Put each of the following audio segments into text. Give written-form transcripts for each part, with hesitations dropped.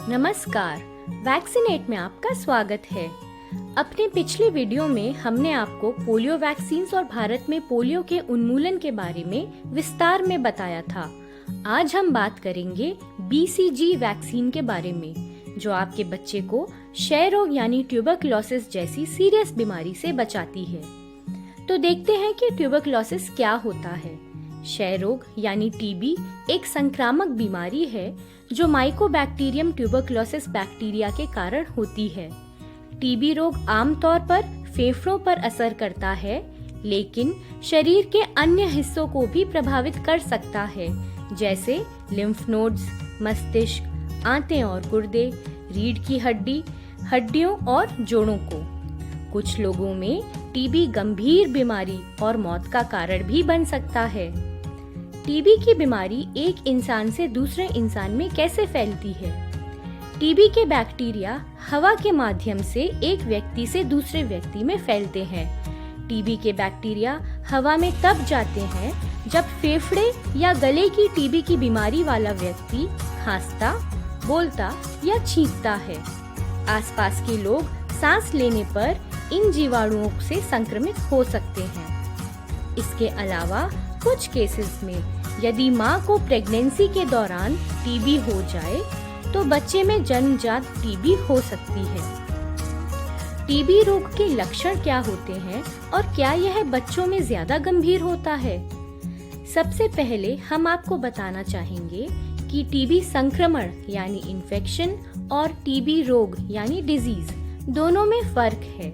नमस्कार, वैक्सीनेट में आपका स्वागत है। अपने पिछले वीडियो में हमने आपको पोलियो वैक्सीन्स और भारत में पोलियो के उन्मूलन के बारे में विस्तार में बताया था। आज हम बात करेंगे BCG वैक्सीन के बारे में, जो आपके बच्चे को क्षय रोग यानी ट्यूबरकुलोसिस जैसी सीरियस बीमारी से बचाती है। तो देखते हैं कि ट्यूबरकुलोसिस क्या होता है। क्षय रोग यानी टीबी एक संक्रामक बीमारी है जो माइकोबैक्टीरियम ट्यूबरकुलोसिस बैक्टीरिया के कारण होती है। टीबी रोग आमतौर पर फेफड़ों पर असर करता है, लेकिन शरीर के अन्य हिस्सों को भी प्रभावित कर सकता है, जैसे लिम्फ नोड्स, मस्तिष्क, आंतें और गुर्दे, रीढ़ की हड्डियों और जोड़ों को। कुछ लोगों में टीबी गंभीर बीमारी और मौत का कारण भी बन सकता है। टीबी की बीमारी एक इंसान से दूसरे इंसान में कैसे फैलती है? टीबी के बैक्टीरिया हवा के माध्यम से एक व्यक्ति से दूसरे व्यक्ति में फैलते हैं। टीबी के बैक्टीरिया हवा में तब जाते हैं जब फेफड़े या गले की टीबी की बीमारी वाला व्यक्ति खांसता, बोलता या छींकता है। आसपास के लोग सांस लेने पर इन जीवाणुओं से संक्रमित हो सकते हैं। इसके अलावा कुछ केसेस में यदि मां को प्रेगनेंसी के दौरान टीबी हो जाए तो बच्चे में जन्मजात टीबी हो सकती है। टीबी रोग के लक्षण क्या होते हैं और क्या यह बच्चों में ज्यादा गंभीर होता है? सबसे पहले हम आपको बताना चाहेंगे कि टीबी संक्रमण यानी इन्फेक्शन और टीबी रोग यानी डिजीज दोनों में फर्क है।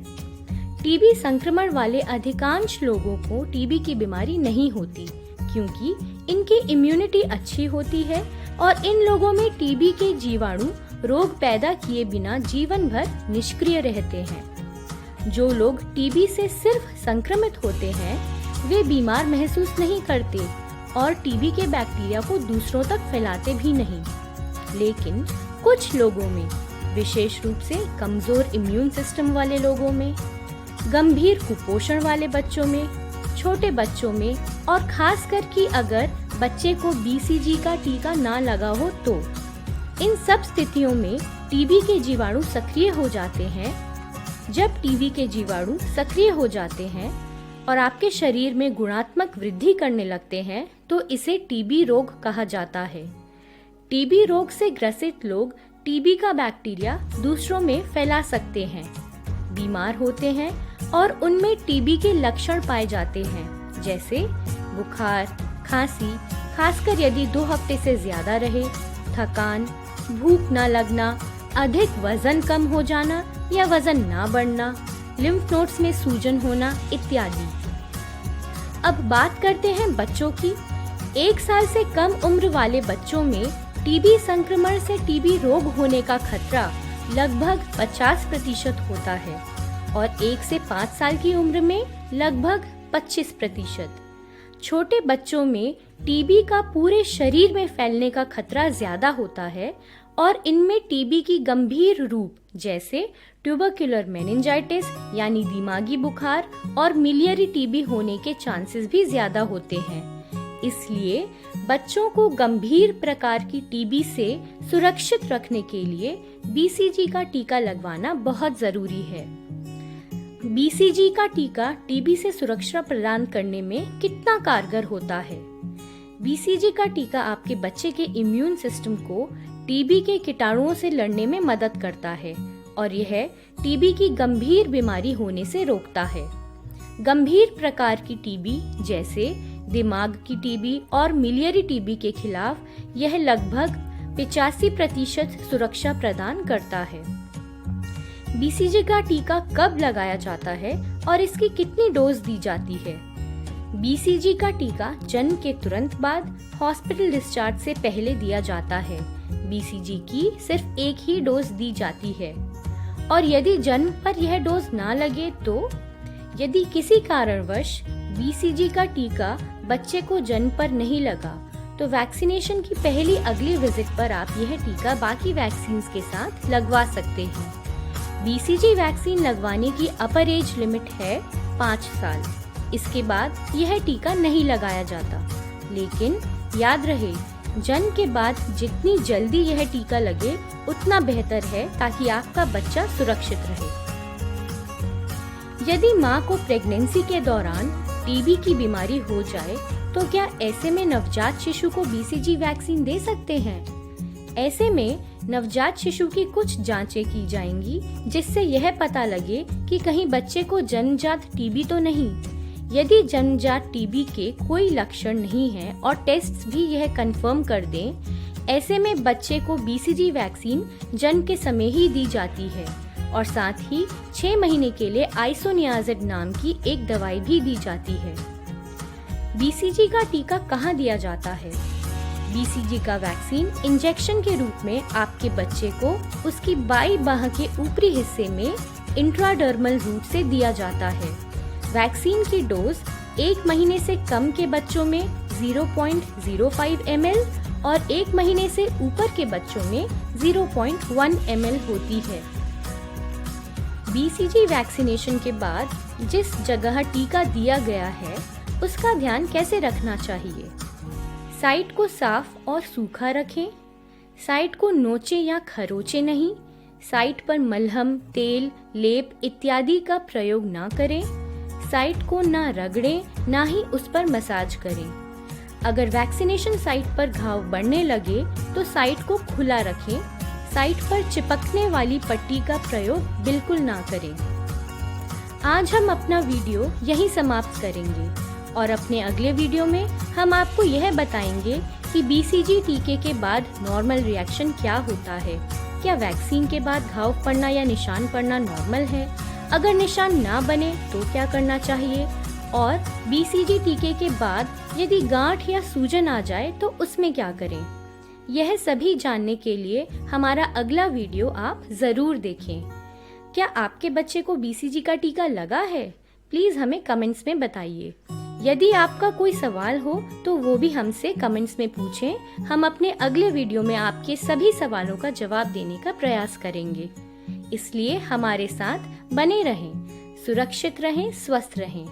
टीबी संक्रमण वाले अधिकांश लोगों को टीबी की बीमारी नहीं होती, क्योंकि इनकी इम्यूनिटी अच्छी होती है और इन लोगों में टीबी के जीवाणु रोग पैदा किए बिना जीवन भर निष्क्रिय रहते हैं। जो लोग टीबी से सिर्फ संक्रमित होते हैं, वे बीमार महसूस नहीं करते और टीबी के बैक्टीरिया को दूसरों तक फैलाते भी नहीं। लेकिन कुछ लोगों में, विशेष रूप से कमजोर इम्यून सिस्टम वाले लोगों में, गंभीर कुपोषण वाले बच्चों में, छोटे बच्चों में और खासकर कि अगर बच्चे को BCG का टीका ना लगा हो तो इन सब स्थितियों में टीबी के जीवाणु सक्रिय हो जाते हैं। जब टीबी के जीवाणु सक्रिय हो जाते हैं और आपके शरीर में गुणात्मक वृद्धि करने लगते हैं तो इसे टीबी रोग कहा जाता है। टीबी रोग से ग्रसित लोग टीबी का बैक्टीरिया दूसरों में फैला सकते हैं, बीमार होते हैं और उनमें टीबी के लक्षण पाए जाते हैं, जैसे बुखार, खांसी, खासकर यदि 2 हफ्ते से ज्यादा रहे, थकान, भूख न लगना, अधिक वजन कम हो जाना या वजन ना बढ़ना, लिम्फ नोड्स में सूजन होना इत्यादि। अब बात करते हैं बच्चों की। 1 साल से कम उम्र वाले बच्चों में टीबी संक्रमण से टीबी रोग होने का खतरा लगभग 50% होता है और 1 से 5 साल की उम्र में लगभग 25%। छोटे बच्चों में टीबी का पूरे शरीर में फैलने का खतरा ज्यादा होता है और इनमें टीबी की गंभीर रूप जैसे ट्यूबरकुलर मेनिंजाइटिस यानी दिमागी बुखार और मिलियरी टीबी होने के चांसेस भी ज्यादा होते हैं। इसलिए बच्चों को गंभीर प्रकार की टीबी से सुरक्षित रखने के लिए BCG का टीका लगवाना बहुत जरूरी है। BCG का टीका टीबी से सुरक्षा प्रदान करने में कितना कारगर होता है? BCG का टीका आपके बच्चे के इम्यून सिस्टम को टीबी के कीटाणुओं से लड़ने में मदद करता है और यह टीबी की गंभीर बीमारी होने से रोकता है। गंभीर प्रकार की टीबी जैसे दिमाग की टीबी और मिलियरी टीबी के खिलाफ यह लगभग 85% सुरक्षा प्रदान करता है। BCG का टीका कब लगाया जाता है और इसकी कितनी डोज दी जाती है? BCG का टीका जन्म के तुरंत बाद हॉस्पिटल डिस्चार्ज से पहले दिया जाता है। BCG की सिर्फ एक ही डोज दी जाती है और यदि जन्म पर यह डोज ना लगे तो यदि किसी कारणवश BCG का टीका बच्चे को जन्म पर नहीं लगा तो वैक्सीनेशन की पहली अगली विजिट पर आप यह टीका बाकी वैक्सीन के साथ लगवा सकते हैं। BCG वैक्सीन लगवाने की अपर एज लिमिट है 5 साल। इसके बाद यह टीका नहीं लगाया जाता, लेकिन याद रहे जन्म के बाद जितनी जल्दी यह टीका लगे उतना बेहतर है, ताकि आपका बच्चा सुरक्षित रहे। यदि माँ को प्रेगनेंसी के दौरान टीबी की बीमारी हो जाए तो क्या ऐसे में नवजात शिशु को बीसीजी वैक्सीन दे सकते हैं? ऐसे में नवजात शिशु की कुछ जांचें की जाएंगी, जिससे यह पता लगे कि कहीं बच्चे को जन्मजात टीबी तो नहीं। यदि जन्मजात टीबी के कोई लक्षण नहीं है और टेस्ट्स भी यह कंफर्म कर दें, ऐसे में बच्चे को बीसीजी वैक्सीन जन्म के समय ही दी जाती है और साथ ही 6 महीने के लिए आइसोनियाज़िड नाम की एक दवाई भी दी जाती है। बीसीजी का टीका कहाँ दिया जाता है? बीसीजी का वैक्सीन इंजेक्शन के रूप में आपके बच्चे को उसकी बाईं बाह के ऊपरी हिस्से में इंट्राडर्मल रूट से दिया जाता है। वैक्सीन की डोज 1 महीने से कम के बच्चों में 0.05 ml और 1 महीने से ऊपर के बच्चों में 0.1 ml होती है। बीसीजी वैक्सीनेशन के बाद जिस जगह टीका दिया गया है उसका ध्यान कैसे रखना चाहिए? साइट को साफ और सूखा रखें। साइट को नोचे या खरोचे नहीं। साइट पर मलहम, तेल, लेप इत्यादि का प्रयोग ना करें। साइट को ना रगड़ें, ना ही उस पर मसाज करें। अगर वैक्सीनेशन साइट पर घाव बढ़ने लगे तो साइट को खुला रखें। साइट पर चिपकने वाली पट्टी का प्रयोग बिल्कुल ना करें। आज हम अपना वीडियो यहीं समाप्त करेंगे और अपने अगले वीडियो में हम आपको यह बताएंगे कि बीसीजी टीके के बाद नॉर्मल रिएक्शन क्या होता है। क्या वैक्सीन के बाद घाव पड़ना या निशान पड़ना नॉर्मल है? अगर निशान ना बने तो क्या करना चाहिए? और बीसीजी टीके के बाद यदि गांठ या सूजन आ जाए तो उसमें क्या करें? यह सभी जानने के लिए हमारा अगला वीडियो आप जरूर देखें। क्या आपके बच्चे को बीसीजी का टीका लगा है? प्लीज हमें कमेंट्स में बताइए। यदि आपका कोई सवाल हो तो वो भी हमसे कमेंट्स में पूछें। हम अपने अगले वीडियो में आपके सभी सवालों का जवाब देने का प्रयास करेंगे। इसलिए हमारे साथ बने रहें, सुरक्षित रहें, स्वस्थ रहें।